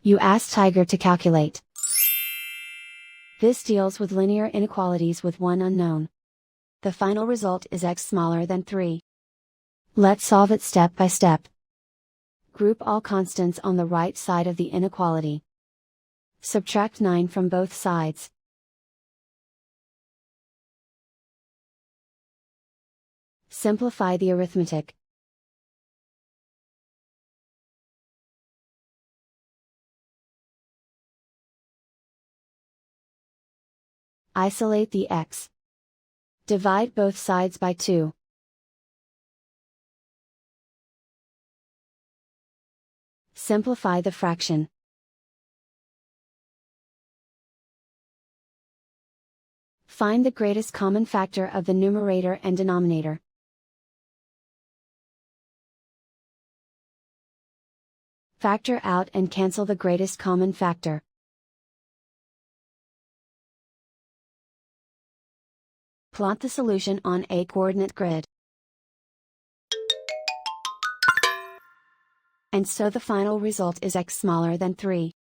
You ask Tiger to calculate. This deals with linear inequalities with one unknown. The final result is x smaller than 3. Let's solve it step by step. Group all constants on the right side of the inequality. Subtract 9 from both sides. Simplify the arithmetic. Isolate the x. Divide both sides by 2. Simplify the fraction. Find the greatest common factor of the numerator and denominator. Factor out and cancel the greatest common factor. Plot the solution on a coordinate grid. And so the final result is x smaller than 3.